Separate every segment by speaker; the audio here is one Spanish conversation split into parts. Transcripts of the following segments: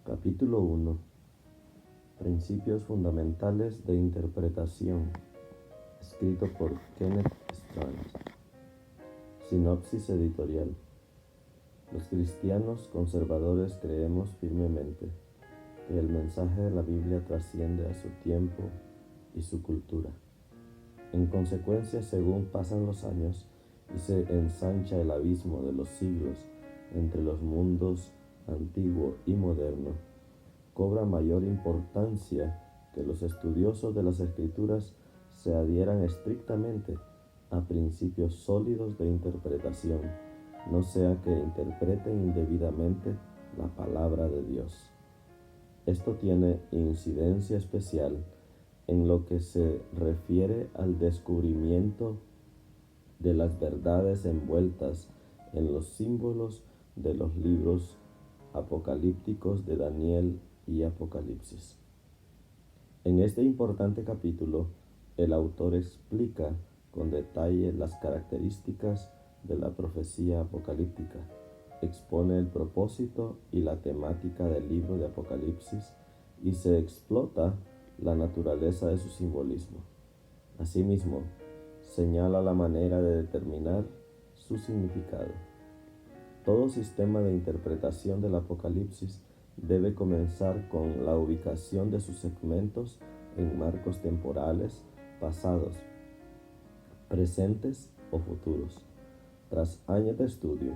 Speaker 1: Capítulo 1. Principios fundamentales de interpretación. Escrito por Kenneth Strand. Sinopsis editorial. Los cristianos conservadores creemos firmemente que el mensaje de la Biblia trasciende a su tiempo y su cultura. En consecuencia, según pasan los años y se ensancha el abismo de los siglos entre los mundos antiguo y moderno, cobra mayor importancia que los estudiosos de las Escrituras se adhieran estrictamente a principios sólidos de interpretación, no sea que interpreten indebidamente la palabra de Dios. Esto tiene incidencia especial en lo que se refiere al descubrimiento de las verdades envueltas en los símbolos de los libros apocalípticos de Daniel y Apocalipsis. En este importante capítulo, el autor explica con detalle las características de la profecía apocalíptica, expone el propósito y la temática del libro de Apocalipsis y se explota la naturaleza de su simbolismo. Asimismo, señala la manera de determinar su significado. Todo sistema de interpretación del Apocalipsis debe comenzar con la ubicación de sus segmentos en marcos temporales, pasados, presentes o futuros. Tras años de estudio,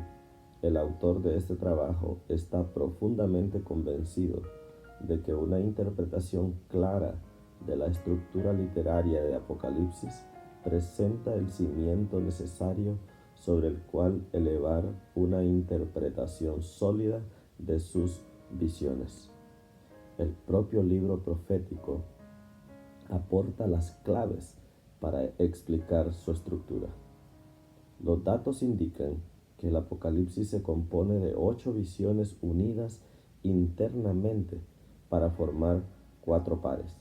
Speaker 1: el autor de este trabajo está profundamente convencido de que una interpretación clara de la estructura literaria de Apocalipsis presenta el cimiento necesario sobre el cual elevar una interpretación sólida de sus visiones. El propio libro profético aporta las claves para explicar su estructura. Los datos indican que el Apocalipsis se compone de 8 visiones unidas internamente para formar 4 pares.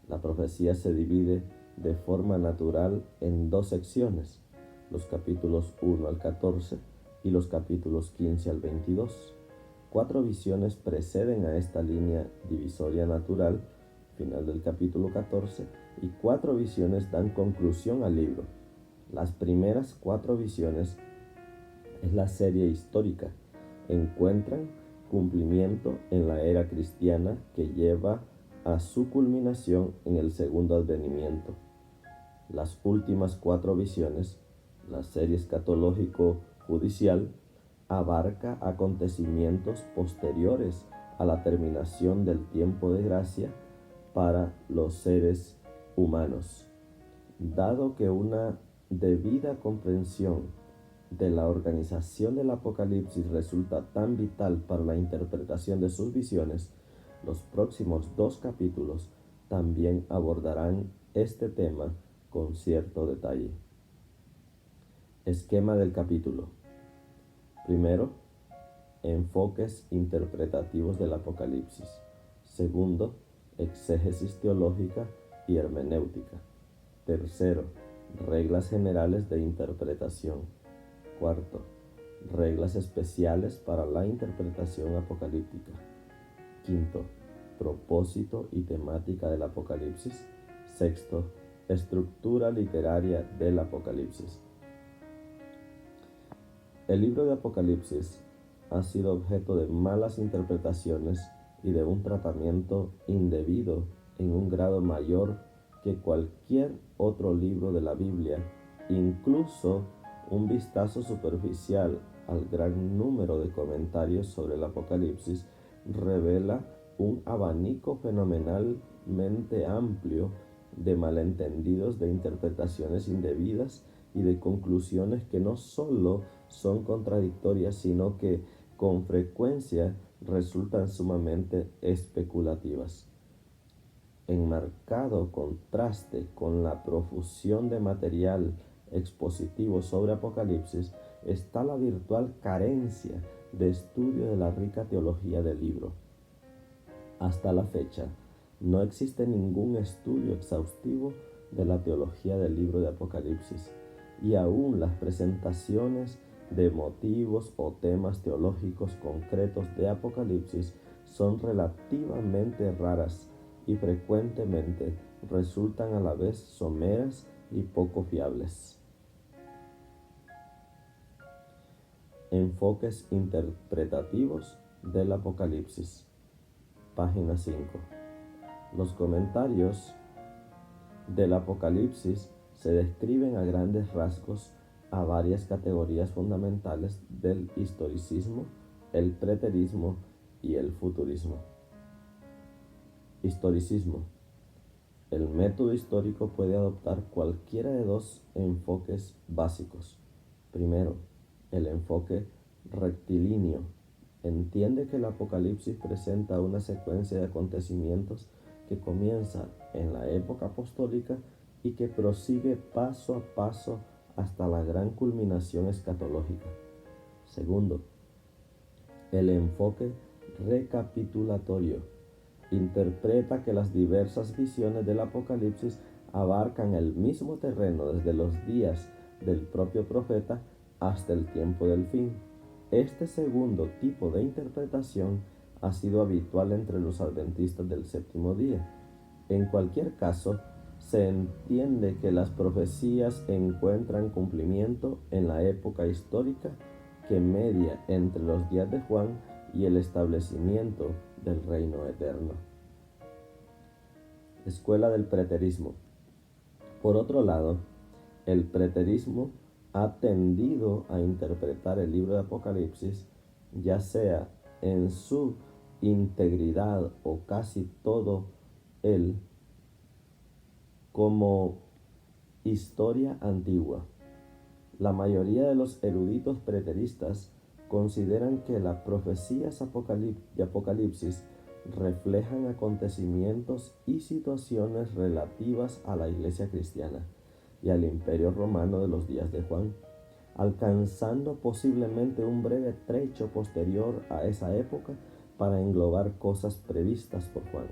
Speaker 1: La profecía se divide de forma natural en 2 secciones, los capítulos 1 al 14 y los capítulos 15 al 22. 4 visiones preceden a esta línea divisoria natural, final del capítulo 14, y 4 visiones dan conclusión al libro. Las primeras 4 visiones es la serie histórica, encuentran cumplimiento en la era cristiana que lleva a su culminación en el segundo advenimiento. Las últimas 4 visiones, la serie escatológico-judicial, abarca acontecimientos posteriores a la terminación del tiempo de gracia para los seres humanos. Dado que una debida comprensión de la organización del Apocalipsis resulta tan vital para la interpretación de sus visiones, los próximos 2 capítulos también abordarán este tema con cierto detalle. Esquema del capítulo. Primero, enfoques interpretativos del Apocalipsis. Segundo, exégesis teológica y hermenéutica. Tercero, reglas generales de interpretación. Cuarto, reglas especiales para la interpretación apocalíptica. Quinto, propósito y temática del Apocalipsis. Sexto, estructura literaria del Apocalipsis. El libro de Apocalipsis ha sido objeto de malas interpretaciones y de un tratamiento indebido en un grado mayor que cualquier otro libro de la Biblia. Incluso un vistazo superficial al gran número de comentarios sobre el Apocalipsis revela un abanico fenomenalmente amplio de malentendidos, de interpretaciones indebidas y de conclusiones que no solo son contradictorias, sino que con frecuencia resultan sumamente especulativas. En marcado contraste con la profusión de material expositivo sobre Apocalipsis está la virtual carencia de estudio de la rica teología del libro. Hasta la fecha, no existe ningún estudio exhaustivo de la teología del libro de Apocalipsis, y aún las presentaciones de motivos o temas teológicos concretos de Apocalipsis son relativamente raras y frecuentemente resultan a la vez someras y poco fiables. Enfoques interpretativos del Apocalipsis. Página 5. Los comentarios del Apocalipsis se describen a grandes rasgos a varias categorías fundamentales del historicismo, el preterismo y el futurismo. Historicismo. El método histórico puede adoptar cualquiera de dos enfoques básicos. Primero, el enfoque rectilíneo. Entiende que el Apocalipsis presenta una secuencia de acontecimientos que comienza en la época apostólica y que prosigue paso a paso hasta la gran culminación escatológica. Segundo, el enfoque recapitulatorio. Interpreta que las diversas visiones del Apocalipsis abarcan el mismo terreno desde los días del propio profeta hasta el tiempo del fin. Este segundo tipo de interpretación ha sido habitual entre los adventistas del séptimo día. En cualquier caso, se entiende que las profecías encuentran cumplimiento en la época histórica que media entre los días de Juan y el establecimiento del reino eterno. Escuela del preterismo. Por otro lado, el preterismo ha tendido a interpretar el libro de Apocalipsis, ya sea en su integridad o casi todo él, como historia antigua. La mayoría de los eruditos preteristas consideran que las profecías de Apocalipsis reflejan acontecimientos y situaciones relativas a la Iglesia cristiana y al Imperio Romano de los días de Juan, alcanzando posiblemente un breve trecho posterior a esa época para englobar cosas previstas por Juan.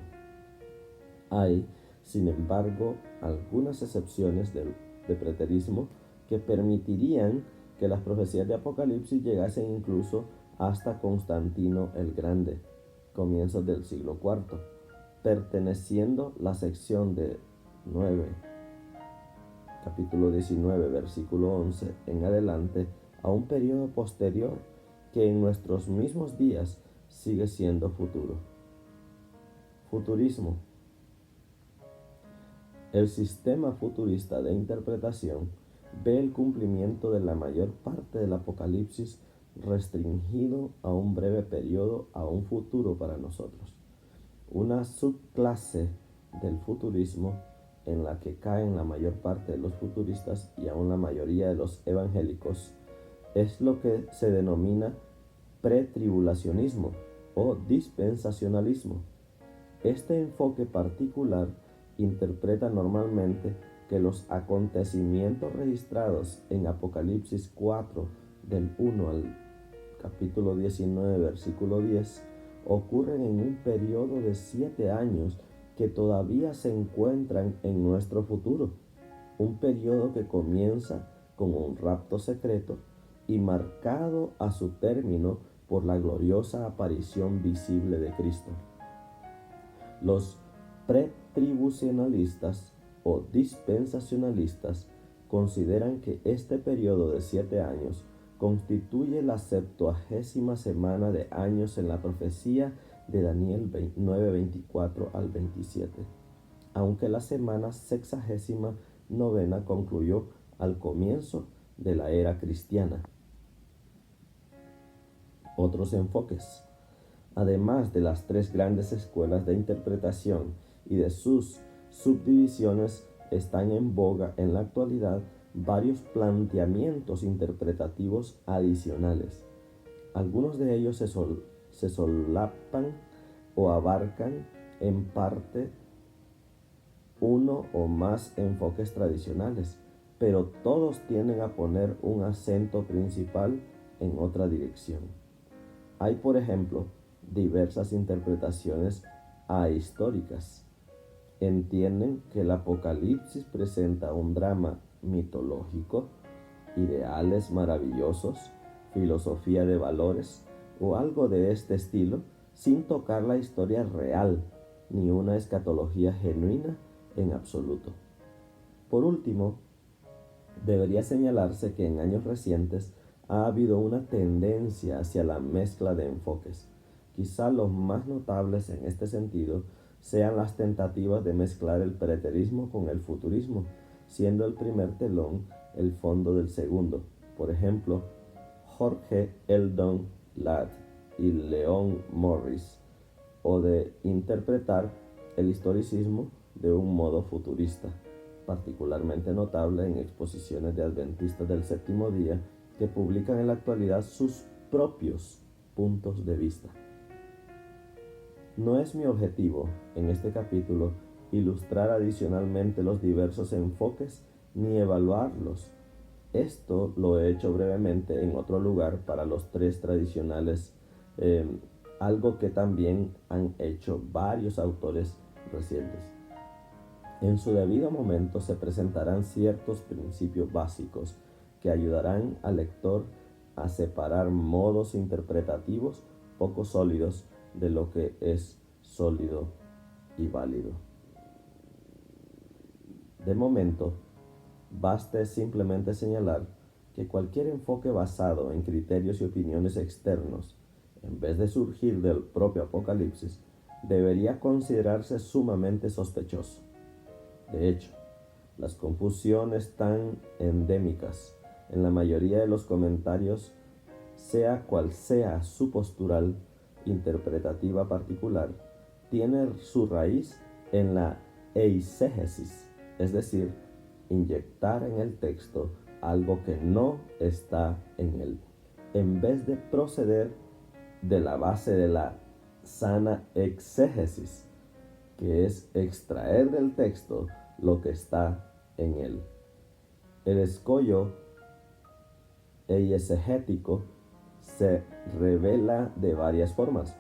Speaker 1: Hay, sin embargo, algunas excepciones de preterismo que permitirían que las profecías de Apocalipsis llegasen incluso hasta Constantino el Grande, comienzos del siglo IV, perteneciendo la sección de 9, capítulo 19, versículo 11 en adelante, a un periodo posterior que en nuestros mismos días sigue siendo futuro. Futurismo. El sistema futurista de interpretación ve el cumplimiento de la mayor parte del Apocalipsis restringido a un breve periodo, a un futuro para nosotros. Una subclase del futurismo en la que caen la mayor parte de los futuristas y aún la mayoría de los evangélicos es lo que se denomina pretribulacionismo o dispensacionalismo. Este enfoque particular interpreta normalmente que los acontecimientos registrados en Apocalipsis 4, del 1 al capítulo 19, versículo 10, ocurren en un periodo de 7 años que todavía se encuentran en nuestro futuro, un periodo que comienza con un rapto secreto y marcado a su término por la gloriosa aparición visible de Cristo. Los pretribucionalistas o dispensacionalistas consideran que este periodo de 7 años constituye la 70ª semana de años en la profecía de Daniel 9:24 al 27, aunque la semana 69ª concluyó al comienzo de la era cristiana. Otros enfoques. Además de las 3 grandes escuelas de interpretación y de sus subdivisiones, están en boga en la actualidad varios planteamientos interpretativos adicionales. Algunos de ellos se solapan o abarcan en parte uno o más enfoques tradicionales, pero todos tienden a poner un acento principal en otra dirección. Hay, por ejemplo, diversas interpretaciones ahistóricas. Entienden que el Apocalipsis presenta un drama mitológico, ideales maravillosos, filosofía de valores o algo de este estilo, sin tocar la historia real ni una escatología genuina en absoluto. Por último, debería señalarse que en años recientes ha habido una tendencia hacia la mezcla de enfoques. Quizá los más notables en este sentido sean las tentativas de mezclar el preterismo con el futurismo, siendo el primer telón el fondo del segundo. Por ejemplo, Jorge Eldon Ladd y Leon Morris, o de interpretar el historicismo de un modo futurista, particularmente notable en exposiciones de adventistas del séptimo día que publican en la actualidad sus propios puntos de vista. No es mi objetivo en este capítulo ilustrar adicionalmente los diversos enfoques ni evaluarlos. Esto lo he hecho brevemente en otro lugar para los tres tradicionales, algo que también han hecho varios autores recientes. En su debido momento se presentarán ciertos principios básicos que ayudarán al lector a separar modos interpretativos poco sólidos de lo que es sólido y válido. De momento, baste simplemente señalar que cualquier enfoque basado en criterios y opiniones externos, en vez de surgir del propio Apocalipsis, debería considerarse sumamente sospechoso. De hecho, las confusiones tan endémicas en la mayoría de los comentarios, sea cual sea su postural interpretativa particular, tiene su raíz en la eisegesis, es decir, inyectar en el texto algo que no está en él, en vez de proceder de la base de la sana exégesis, que es extraer del texto lo que está en él. El escollo eisegético se revela de varias formas.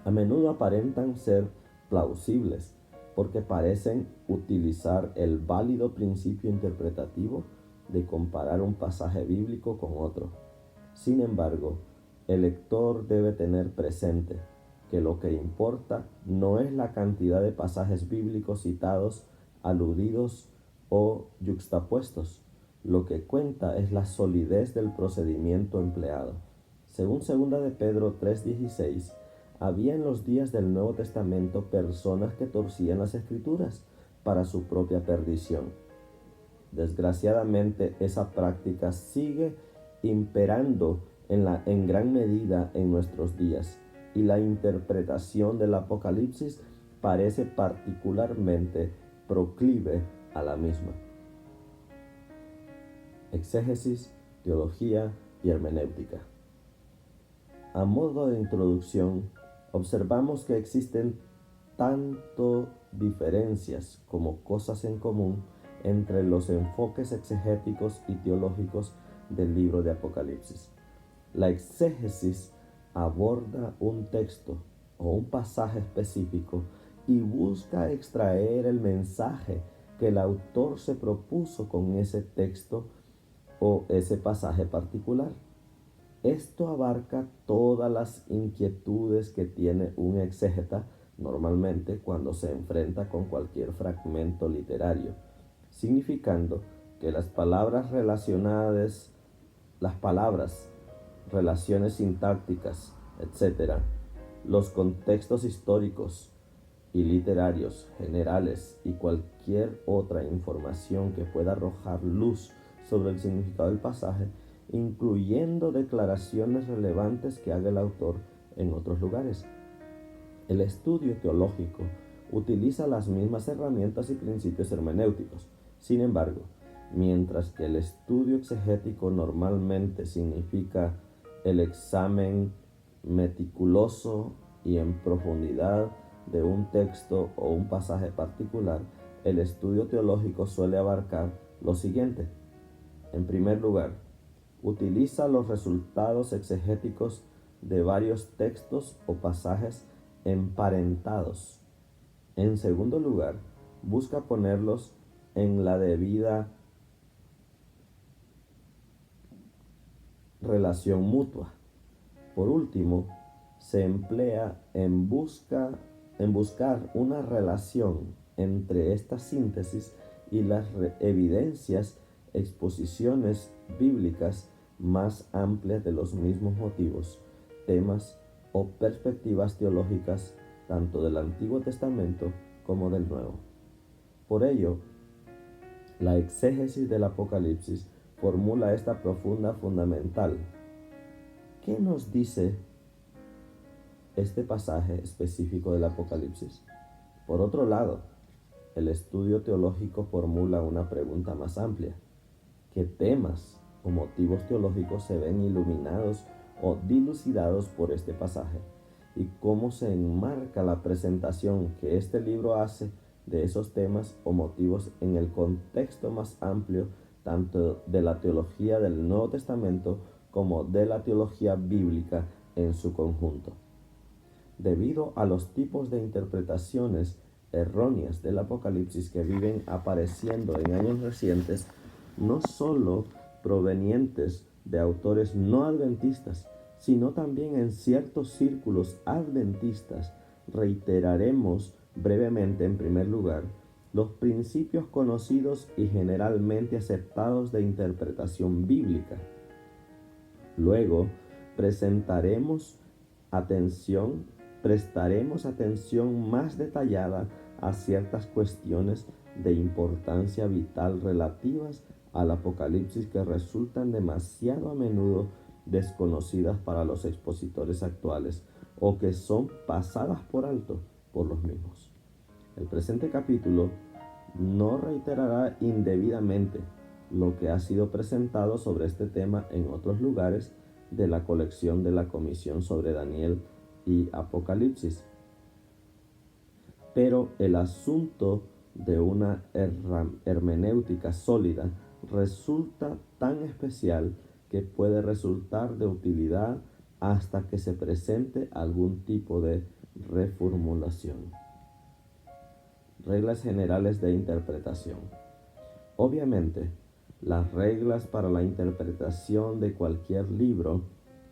Speaker 1: A menudo aparentan ser plausibles porque parecen utilizar el válido principio interpretativo de comparar un pasaje bíblico con otro. Sin embargo, el lector debe tener presente que lo que importa no es la cantidad de pasajes bíblicos citados, aludidos o yuxtapuestos. Lo que cuenta es la solidez del procedimiento empleado. Según 2 de Pedro 3:16, había en los días del Nuevo Testamento personas que torcían las Escrituras para su propia perdición. Desgraciadamente, esa práctica sigue imperando en gran medida en nuestros días, y la interpretación del Apocalipsis parece particularmente proclive a la misma. Exégesis, teología y hermenéutica. A modo de introducción, observamos que existen tanto diferencias como cosas en común entre los enfoques exegéticos y teológicos del libro de Apocalipsis. La exégesis aborda un texto o un pasaje específico y busca extraer el mensaje que el autor se propuso con ese texto o ese pasaje particular. Esto abarca todas las inquietudes que tiene un exégeta normalmente cuando se enfrenta con cualquier fragmento literario, significando que las palabras, relaciones sintácticas, etc., los contextos históricos y literarios generales y cualquier otra información que pueda arrojar luz sobre el significado del pasaje, incluyendo declaraciones relevantes que haga el autor en otros lugares. El estudio teológico utiliza las mismas herramientas y principios hermenéuticos. Sin embargo, mientras que el estudio exegético normalmente significa el examen meticuloso y en profundidad de un texto o un pasaje particular, el estudio teológico suele abarcar lo siguiente. En primer lugar, utiliza los resultados exegéticos de varios textos o pasajes emparentados. En segundo lugar, busca ponerlos en la debida relación mutua. Por último, se emplea en buscar una relación entre esta síntesis y las evidencias, exposiciones bíblicas más amplias de los mismos motivos, temas o perspectivas teológicas tanto del Antiguo Testamento como del Nuevo. Por ello, la exégesis del Apocalipsis formula esta profunda fundamental. ¿Qué nos dice este pasaje específico del Apocalipsis? Por otro lado, el estudio teológico formula una pregunta más amplia. ¿Qué temas o motivos teológicos se ven iluminados o dilucidados por este pasaje? ¿Y cómo se enmarca la presentación que este libro hace de esos temas o motivos en el contexto más amplio tanto de la teología del Nuevo Testamento como de la teología bíblica en su conjunto? Debido a los tipos de interpretaciones erróneas del Apocalipsis que viven apareciendo en años recientes, no solo provenientes de autores no adventistas, sino también en ciertos círculos adventistas, reiteraremos brevemente en primer lugar los principios conocidos y generalmente aceptados de interpretación bíblica. Luego prestaremos atención más detallada a ciertas cuestiones de importancia vital relativas al Apocalipsis que resultan demasiado a menudo desconocidas para los expositores actuales o que son pasadas por alto por los mismos. El presente capítulo no reiterará indebidamente lo que ha sido presentado sobre este tema en otros lugares de la colección de la Comisión sobre Daniel y Apocalipsis. Pero el asunto de una hermenéutica sólida resulta tan especial que puede resultar de utilidad hasta que se presente algún tipo de reformulación. Reglas generales de interpretación. Obviamente, las reglas para la interpretación de cualquier libro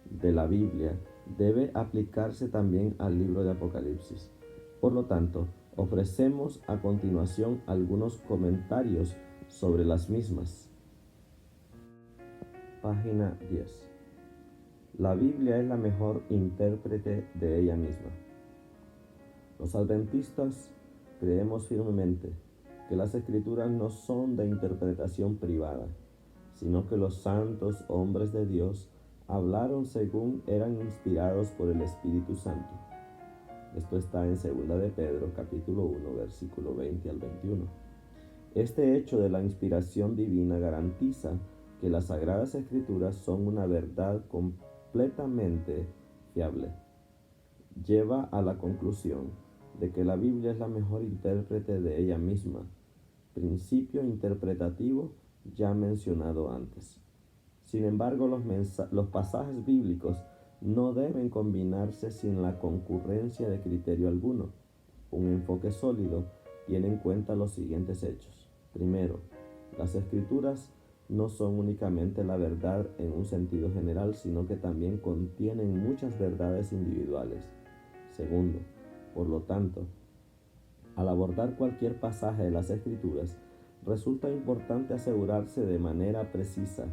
Speaker 1: de la Biblia debe aplicarse también al libro de Apocalipsis. Por lo tanto, ofrecemos a continuación algunos comentarios sobre las mismas. Página 10. La Biblia es la mejor intérprete de ella misma. Los adventistas creemos firmemente que las Escrituras no son de interpretación privada, sino que los santos hombres de Dios hablaron según eran inspirados por el Espíritu Santo. Esto está en 2 de Pedro, capítulo 1, versículo 20 al 21. Este hecho de la inspiración divina garantiza que las Sagradas Escrituras son una verdad completamente fiable. Lleva a la conclusión de que la Biblia es la mejor intérprete de ella misma, principio interpretativo ya mencionado antes. Sin embargo, los pasajes bíblicos no deben combinarse sin la concurrencia de criterio alguno. Un enfoque sólido tiene en cuenta los siguientes hechos. Primero, las Escrituras no son únicamente la verdad en un sentido general, sino que también contienen muchas verdades individuales. Segundo, por lo tanto, al abordar cualquier pasaje de las Escrituras, resulta importante asegurarse de manera precisa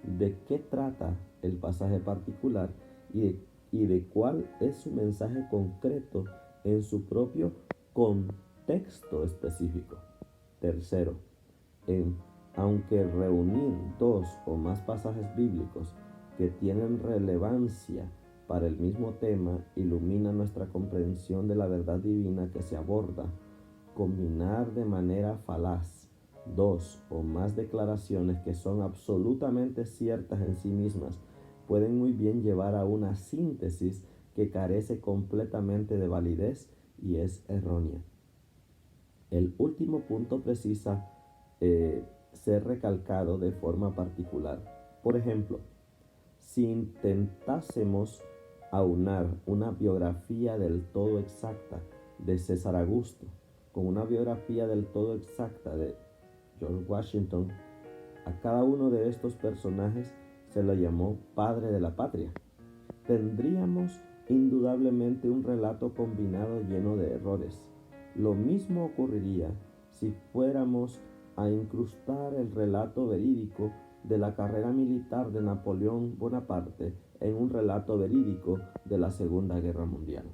Speaker 1: de qué trata el pasaje particular y de cuál es su mensaje concreto en su propio contexto específico. Tercero, aunque reunir dos o más pasajes bíblicos que tienen relevancia para el mismo tema ilumina nuestra comprensión de la verdad divina que se aborda, combinar de manera falaz dos o más declaraciones que son absolutamente ciertas en sí mismas pueden muy bien llevar a una síntesis que carece completamente de validez y es errónea. El último punto precisa ser recalcado de forma particular. Por ejemplo, si intentásemos aunar una biografía del todo exacta de César Augusto con una biografía del todo exacta de George Washington, a cada uno de estos personajes se le llamó padre de la patria. Tendríamos indudablemente un relato combinado lleno de errores. Lo mismo ocurriría si fuéramos a incrustar el relato verídico de la carrera militar de Napoleón Bonaparte en un relato verídico de la Segunda Guerra Mundial.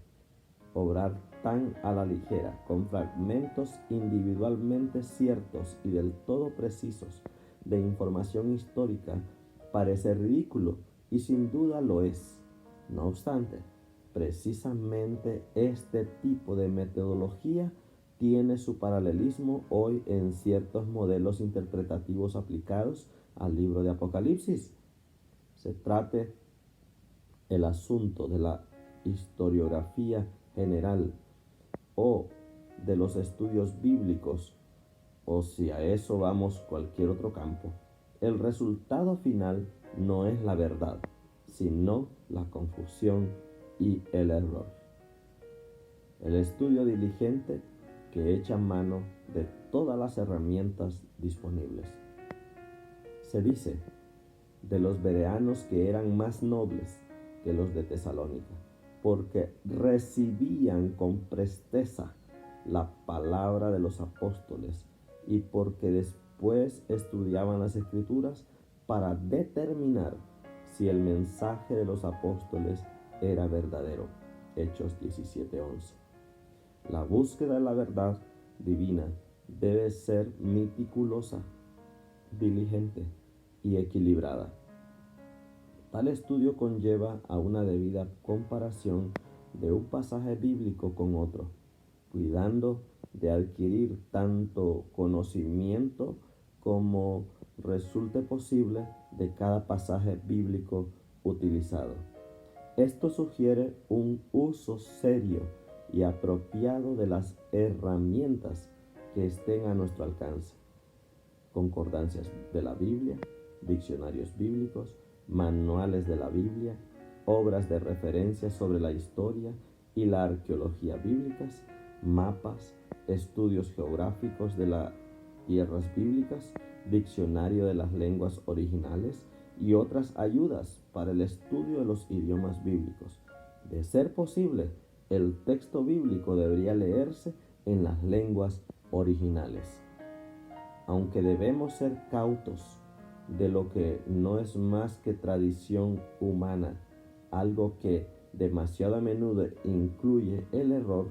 Speaker 1: Obrar tan a la ligera, con fragmentos individualmente ciertos y del todo precisos de información histórica, parece ridículo y sin duda lo es. No obstante, precisamente este tipo de metodología tiene su paralelismo hoy en ciertos modelos interpretativos aplicados al libro de Apocalipsis. Se trate el asunto de la historiografía general o de los estudios bíblicos, o si a eso vamos cualquier otro campo, el resultado final no es la verdad, sino la confusión y el error. El estudio diligente que echa mano de todas las herramientas disponibles. Se dice de los bereanos que eran más nobles que los de Tesalónica, porque recibían con presteza la palabra de los apóstoles y porque después estudiaban las escrituras para determinar si el mensaje de los apóstoles era verdadero. Hechos 17:11. La búsqueda de la verdad divina debe ser meticulosa, diligente y equilibrada. Tal estudio conlleva a una debida comparación de un pasaje bíblico con otro, cuidando de adquirir tanto conocimiento como resulte posible de cada pasaje bíblico utilizado. Esto sugiere un uso serio y apropiado de las herramientas que estén a nuestro alcance. Concordancias de la Biblia, diccionarios bíblicos, manuales de la Biblia, obras de referencia sobre la historia y la arqueología bíblicas, mapas, estudios geográficos de las tierras bíblicas, diccionario de las lenguas originales y otras ayudas para el estudio de los idiomas bíblicos. De ser posible, el texto bíblico debería leerse en las lenguas originales. Aunque debemos ser cautos de lo que no es más que tradición humana, algo que demasiado a menudo incluye el error,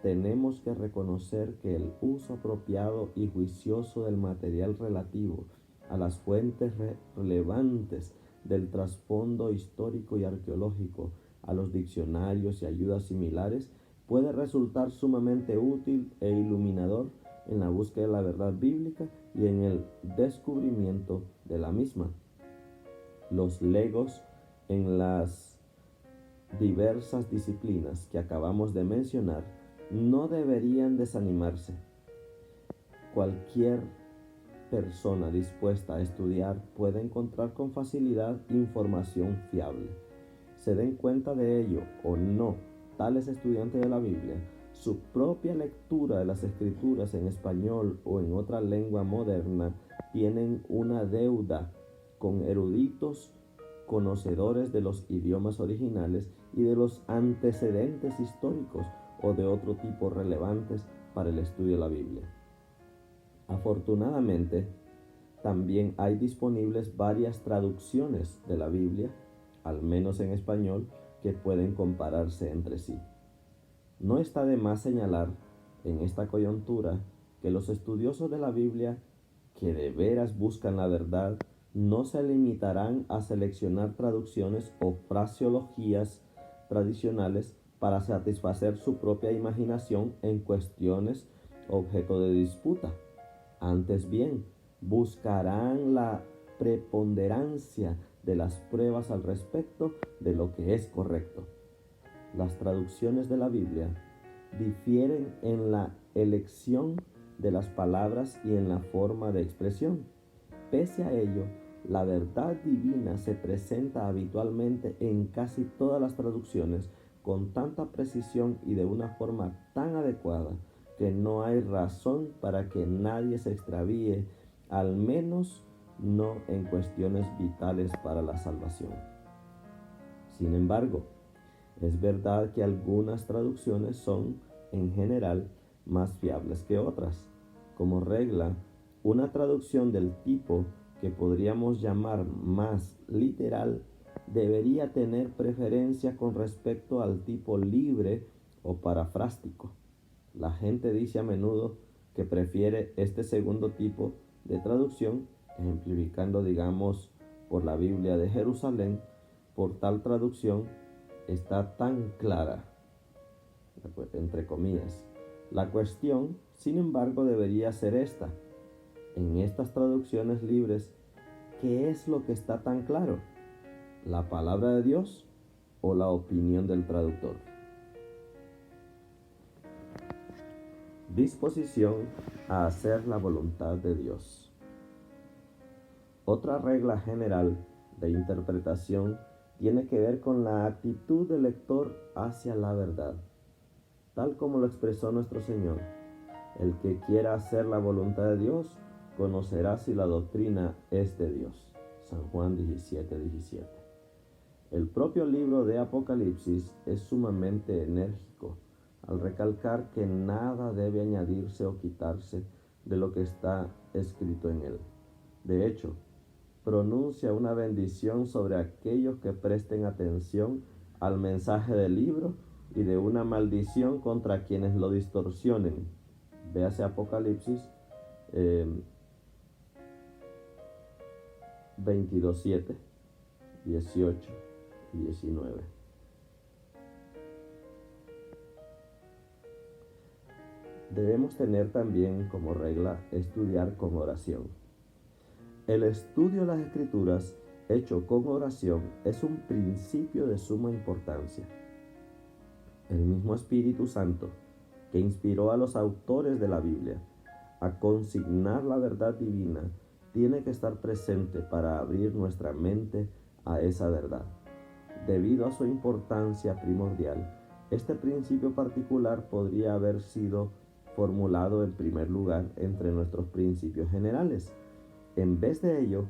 Speaker 1: tenemos que reconocer que el uso apropiado y juicioso del material relativo a las fuentes relevantes del trasfondo histórico y arqueológico, a los diccionarios y ayudas similares, puede resultar sumamente útil e iluminador en la búsqueda de la verdad bíblica y en el descubrimiento de la misma. Los legos en las diversas disciplinas que acabamos de mencionar no deberían desanimarse. Cualquier persona dispuesta a estudiar puede encontrar con facilidad información fiable. Se den cuenta de ello o no, tales estudiantes de la Biblia, su propia lectura de las escrituras en español o en otra lengua moderna tienen una deuda con eruditos conocedores de los idiomas originales y de los antecedentes históricos o de otro tipo relevantes para el estudio de la Biblia. Afortunadamente, también hay disponibles varias traducciones de la Biblia, al menos en español, que pueden compararse entre sí. No está de más señalar en esta coyuntura que los estudiosos de la Biblia que de veras buscan la verdad no se limitarán a seleccionar traducciones o fraseologías tradicionales para satisfacer su propia imaginación en cuestiones objeto de disputa. Antes bien, buscarán la preponderancia de las pruebas al respecto de lo que es correcto. Las traducciones de la Biblia difieren en la elección de las palabras y en la forma de expresión. Pese a ello, la verdad divina se presenta habitualmente en casi todas las traducciones con tanta precisión y de una forma tan adecuada que no hay razón para que nadie se extravíe, al menos no en cuestiones vitales para la salvación. Sin embargo, Es verdad que algunas traducciones son, en general, más fiables que otras. Como regla, una traducción del tipo que podríamos llamar más literal debería tener preferencia con respecto al tipo libre o parafrástico. La gente dice a menudo que prefiere este segundo tipo de traducción, ejemplificando, digamos, por la Biblia de Jerusalén. Por tal traducción está tan clara, entre comillas. La cuestión, sin embargo, debería ser esta. En estas traducciones libres, ¿qué es lo que está tan claro? ¿La palabra de Dios o la opinión del traductor? Disposición a hacer la voluntad de Dios. Otra regla general de interpretación tiene que ver con la actitud del lector hacia la verdad, tal como lo expresó nuestro Señor. El que quiera hacer la voluntad de Dios, conocerá si la doctrina es de Dios. San Juan 17:17. El propio libro de Apocalipsis es sumamente enérgico al recalcar que nada debe añadirse o quitarse de lo que está escrito en él. De hecho, pronuncia una bendición sobre aquellos que presten atención al mensaje del libro y de una maldición contra quienes lo distorsionen. Véase Apocalipsis 22:7, 18 y 19. Debemos tener también como regla estudiar con oración. El estudio de las Escrituras hecho con oración es un principio de suma importancia. El mismo Espíritu Santo que inspiró a los autores de la Biblia a consignar la verdad divina tiene que estar presente para abrir nuestra mente a esa verdad. Debido a su importancia primordial, este principio particular podría haber sido formulado en primer lugar entre nuestros principios generales. En vez de ello,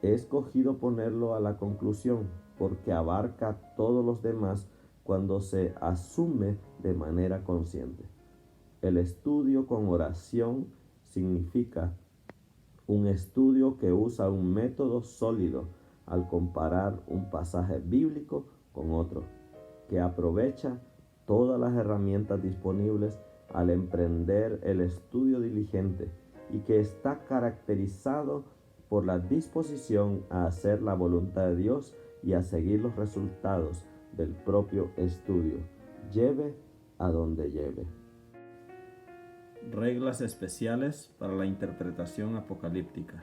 Speaker 1: he escogido ponerlo a la conclusión porque abarca todos los demás cuando se asume de manera consciente. El estudio con oración significa un estudio que usa un método sólido al comparar un pasaje bíblico con otro, que aprovecha todas las herramientas disponibles al emprender el estudio diligente y que está caracterizado por la disposición a hacer la voluntad de Dios y a seguir los resultados del propio estudio, lleve a donde lleve. Reglas especiales para la interpretación apocalíptica.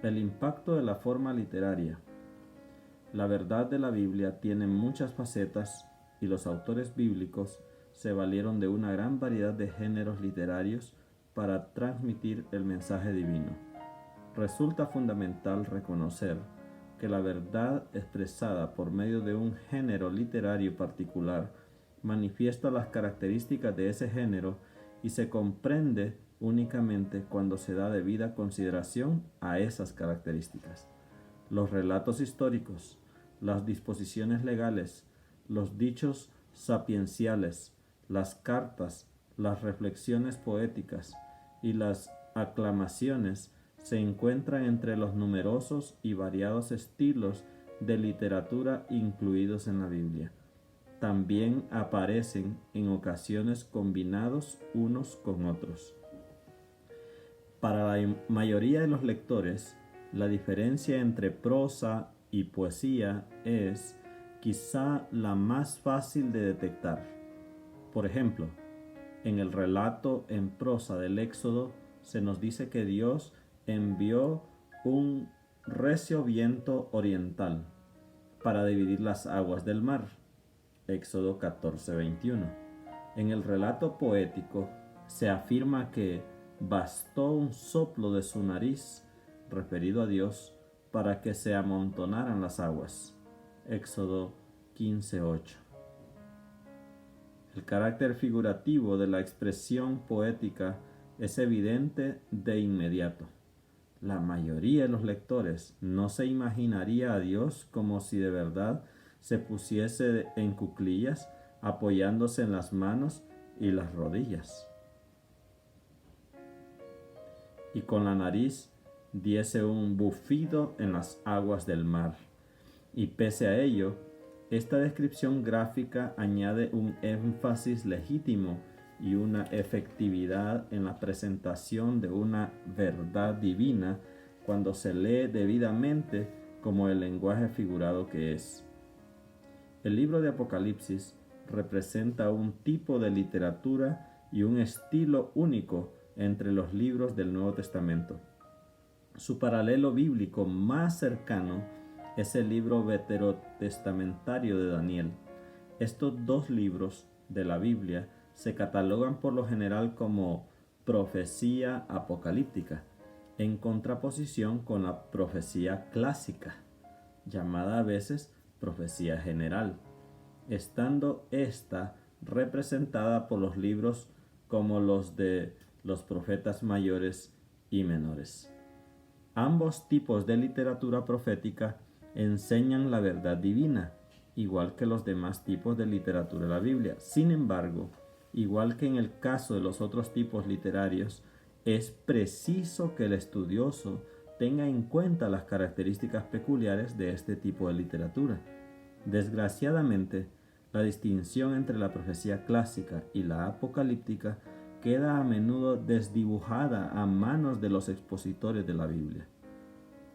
Speaker 1: El impacto de la forma literaria. La verdad de la Biblia tiene muchas facetas y los autores bíblicos se valieron de una gran variedad de géneros literarios para transmitir el mensaje divino. Resulta fundamental reconocer que la verdad expresada por medio de un género literario particular manifiesta las características de ese género y se comprende únicamente cuando se da debida consideración a esas características. Los relatos históricos, las disposiciones legales, los dichos sapienciales, las cartas, las reflexiones poéticas y las aclamaciones se encuentran entre los numerosos y variados estilos de literatura incluidos en la Biblia. También aparecen en ocasiones combinados unos con otros. Para la mayoría de los lectores, la diferencia entre prosa y poesía es quizá la más fácil de detectar. Por ejemplo, en el relato en prosa del Éxodo se nos dice que Dios envió un recio viento oriental para dividir las aguas del mar. Éxodo 14:21. En el relato poético se afirma que bastó un soplo de su nariz, referido a Dios, para que se amontonaran las aguas. Éxodo 15:8. El carácter figurativo de la expresión poética es evidente de inmediato. La mayoría de los lectores no se imaginaría a Dios como si de verdad
Speaker 2: se pusiese en cuclillas, apoyándose en las manos y las rodillas, y con la nariz diese un bufido en las aguas del mar. Y pese a ello, esta descripción gráfica añade un énfasis legítimo y una efectividad en la presentación de una verdad divina cuando se lee debidamente como el lenguaje figurado que es. El libro de Apocalipsis representa un tipo de literatura y un estilo único entre los libros del Nuevo Testamento. Su paralelo bíblico más cercano es el libro veterotestamentario de Daniel. Estos dos libros de la Biblia se catalogan por lo general como profecía apocalíptica, en contraposición con la profecía clásica, llamada a veces profecía general, estando esta representada por los libros como los de los profetas mayores y menores. Ambos tipos de literatura profética enseñan la verdad divina, igual que los demás tipos de literatura de la Biblia. Sin embargo, igual que en el caso de los otros tipos literarios, es preciso que el estudioso tenga en cuenta las características peculiares de este tipo de literatura. Desgraciadamente, la distinción entre la profecía clásica y la apocalíptica queda a menudo desdibujada a manos de los expositores de la Biblia.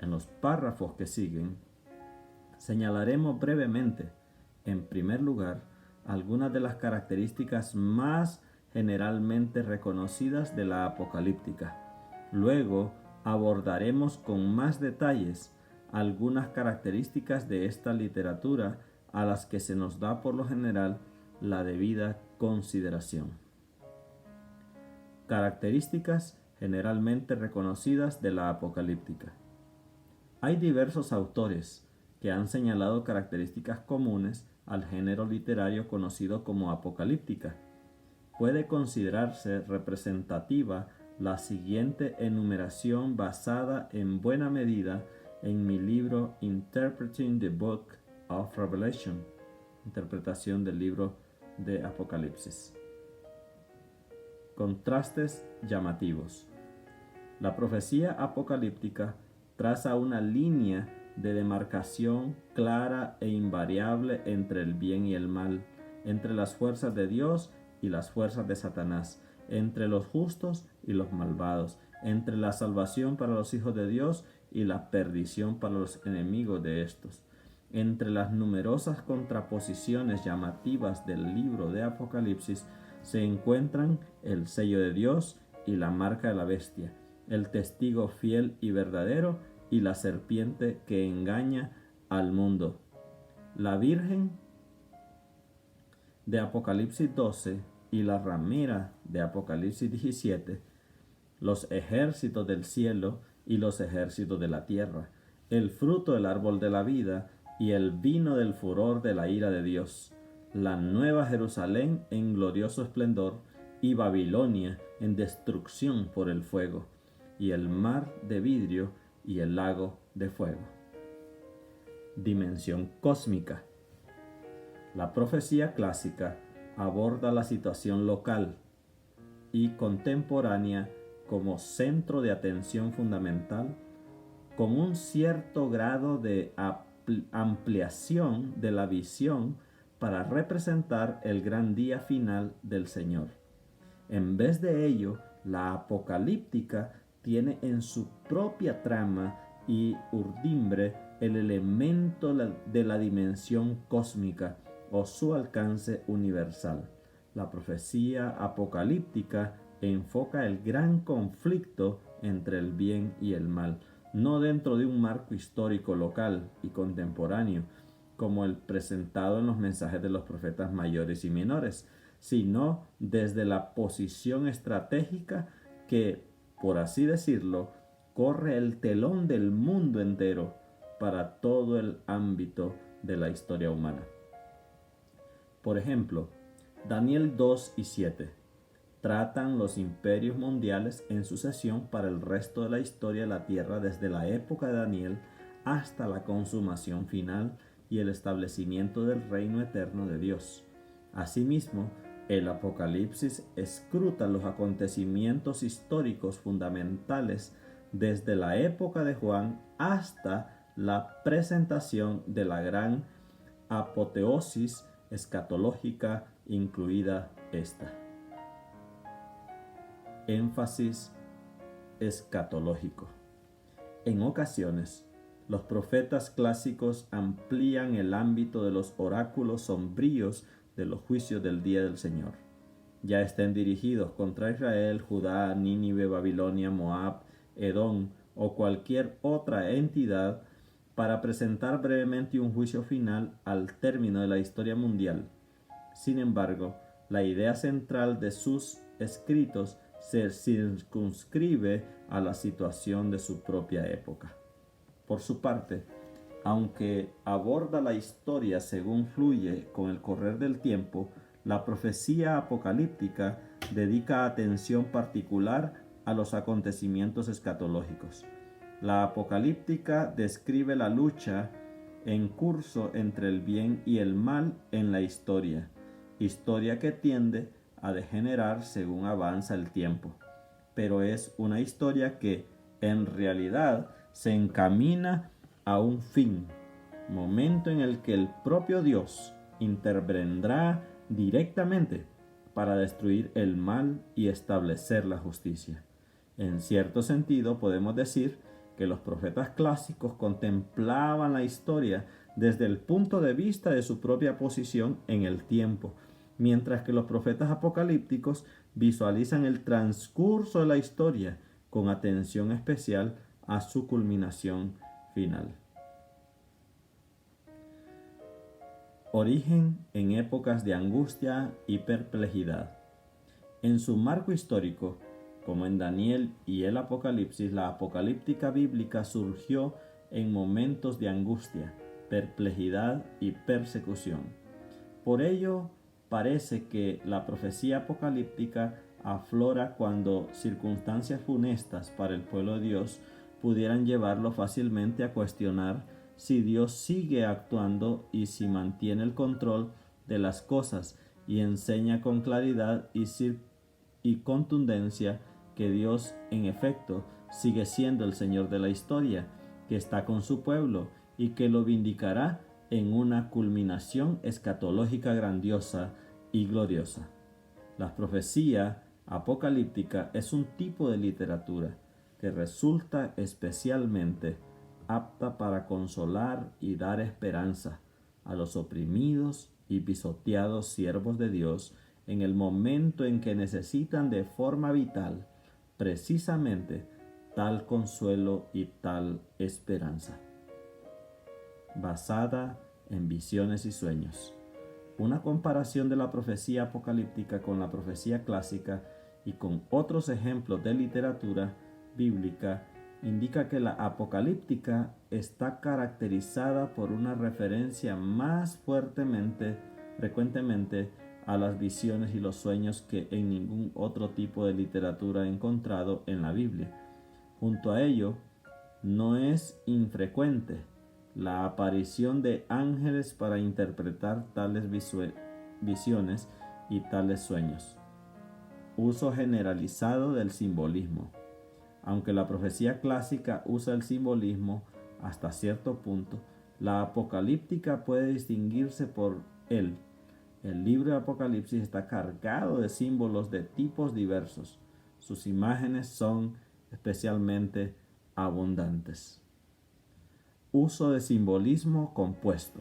Speaker 2: En los párrafos que siguen, señalaremos brevemente, en primer lugar, algunas de las características más generalmente reconocidas de la apocalíptica. Luego abordaremos con más detalles algunas características de esta literatura a las que se nos da por lo general la debida consideración. Características generalmente reconocidas de la apocalíptica. Hay diversos autores que han señalado características comunes al género literario conocido como apocalíptica. Puede considerarse representativa la siguiente enumeración basada en buena medida en mi libro Interpreting the Book of Revelation, interpretación del libro de Apocalipsis. Contrastes llamativos. La profecía apocalíptica traza una línea de demarcación clara e invariable entre el bien y el mal, entre las fuerzas de Dios y las fuerzas de Satanás, entre los justos y los malvados, entre la salvación para los hijos de Dios y la perdición para los enemigos de estos. Entre las numerosas contraposiciones llamativas del libro de Apocalipsis se encuentran el sello de Dios y la marca de la bestia, el testigo fiel y verdadero y la serpiente que engaña al mundo. La Virgen de Apocalipsis 12 y la ramera de Apocalipsis 17, los ejércitos del cielo y los ejércitos de la tierra, el fruto del árbol de la vida y el vino del furor de la ira de Dios, la nueva Jerusalén en glorioso esplendor y Babilonia en destrucción por el fuego, y el mar de vidrio y el lago de fuego. Dimensión cósmica. La profecía clásica aborda la situación local y contemporánea como centro de atención fundamental, con un cierto grado de ampliación de la visión para representar el gran día final del Señor. En vez de ello, la apocalíptica tiene en su propia trama y urdimbre el elemento de la dimensión cósmica o su alcance universal. La profecía apocalíptica enfoca el gran conflicto entre el bien y el mal, no dentro de un marco histórico local y contemporáneo, como el presentado en los mensajes de los profetas mayores y menores, sino desde la posición estratégica que, por así decirlo, corre el telón del mundo entero para todo el ámbito de la historia humana. Por ejemplo, Daniel 2 y 7 tratan los imperios mundiales en sucesión para el resto de la historia de la tierra desde la época de Daniel hasta la consumación final y el establecimiento del reino eterno de Dios. Asimismo, el Apocalipsis escruta los acontecimientos históricos fundamentales desde la época de Juan hasta la presentación de la gran apoteosis escatológica, incluida esta. Énfasis escatológico. En ocasiones, los profetas clásicos amplían el ámbito de los oráculos sombríos de los juicios del día del Señor, ya estén dirigidos contra Israel, Judá, Nínive, Babilonia, Moab, Edom o cualquier otra entidad, para presentar brevemente un juicio final al término de la historia mundial. Sin embargo, la idea central de sus escritos se circunscribe a la situación de su propia época. Por su parte, aunque aborda la historia según fluye con el correr del tiempo, la profecía apocalíptica dedica atención particular a los acontecimientos escatológicos. La apocalíptica describe la lucha en curso entre el bien y el mal en la historia que tiende a degenerar según avanza el tiempo, pero es una historia que en realidad se encamina a un fin, momento en el que el propio Dios intervendrá directamente para destruir el mal y establecer la justicia. En cierto sentido, podemos decir que los profetas clásicos contemplaban la historia desde el punto de vista de su propia posición en el tiempo, mientras que los profetas apocalípticos visualizan el transcurso de la historia con atención especial a su culminación final. Origen en épocas de angustia y perplejidad. En su marco histórico, como en Daniel y el Apocalipsis, la apocalíptica bíblica surgió en momentos de angustia, perplejidad y persecución. Por ello, parece que la profecía apocalíptica aflora cuando circunstancias funestas para el pueblo de Dios pudieran llevarlo fácilmente a cuestionar si Dios sigue actuando y si mantiene el control de las cosas, y enseña con claridad y contundencia que Dios en efecto sigue siendo el Señor de la historia, que está con su pueblo y que lo vindicará en una culminación escatológica grandiosa y gloriosa. La profecía apocalíptica es un tipo de literatura que resulta especialmente apta para consolar y dar esperanza a los oprimidos y pisoteados siervos de Dios en el momento en que necesitan de forma vital precisamente tal consuelo y tal esperanza. Basada en visiones y sueños. Una comparación de la profecía apocalíptica con la profecía clásica y con otros ejemplos de literatura bíblica indica que la apocalíptica está caracterizada por una referencia más frecuentemente a las visiones y los sueños que en ningún otro tipo de literatura encontrado en la Biblia. Junto a ello, no es infrecuente la aparición de ángeles para interpretar tales visiones y tales sueños. Uso generalizado del simbolismo. Aunque la profecía clásica usa el simbolismo hasta cierto punto, la apocalíptica puede distinguirse por él. El libro de Apocalipsis está cargado de símbolos de tipos diversos. Sus imágenes son especialmente abundantes. Uso de simbolismo compuesto.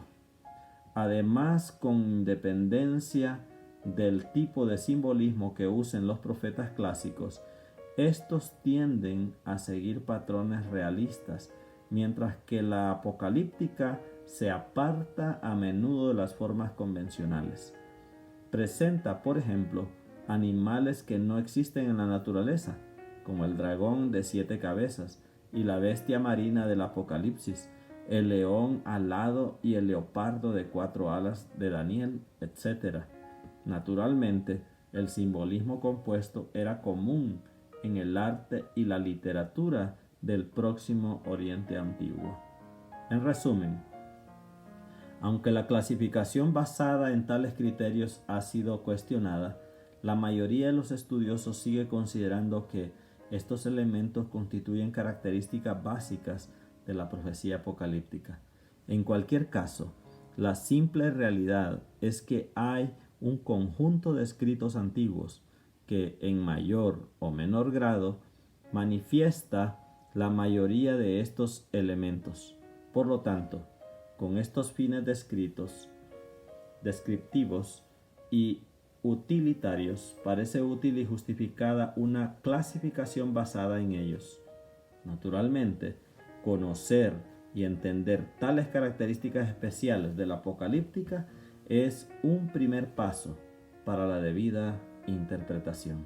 Speaker 2: Además, con independencia del tipo de simbolismo que usen los profetas clásicos, estos tienden a seguir patrones realistas, mientras que la apocalíptica se aparta a menudo de las formas convencionales. Presenta, por ejemplo, animales que no existen en la naturaleza, como el dragón de 7 cabezas y la bestia marina del Apocalipsis, el león alado y el leopardo de 4 alas de Daniel, etc. Naturalmente, el simbolismo compuesto era común en el arte y la literatura del Próximo Oriente Antiguo. En resumen, Aunque la clasificación basada en tales criterios ha sido cuestionada, la mayoría de los estudiosos sigue considerando que estos elementos constituyen características básicas de la profecía apocalíptica. En cualquier caso, la simple realidad es que hay un conjunto de escritos antiguos que, en mayor o menor grado, manifiesta la mayoría de estos elementos. Por lo tanto, con estos fines descriptivos y utilitarios, parece útil y justificada una clasificación basada en ellos. Naturalmente, conocer y entender tales características especiales de la apocalíptica es un primer paso para la debida interpretación.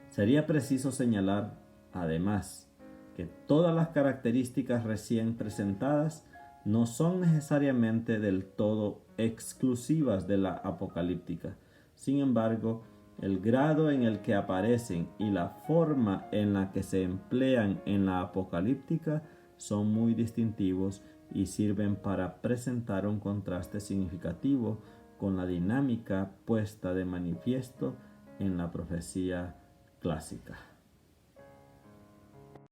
Speaker 2: Sería preciso señalar, además, que todas las características recién presentadas no son necesariamente del todo exclusivas de la apocalíptica. Sin embargo, el grado en el que aparecen y la forma en la que se emplean en la apocalíptica son muy distintivos y sirven para presentar un contraste significativo con la dinámica puesta de manifiesto en la profecía clásica.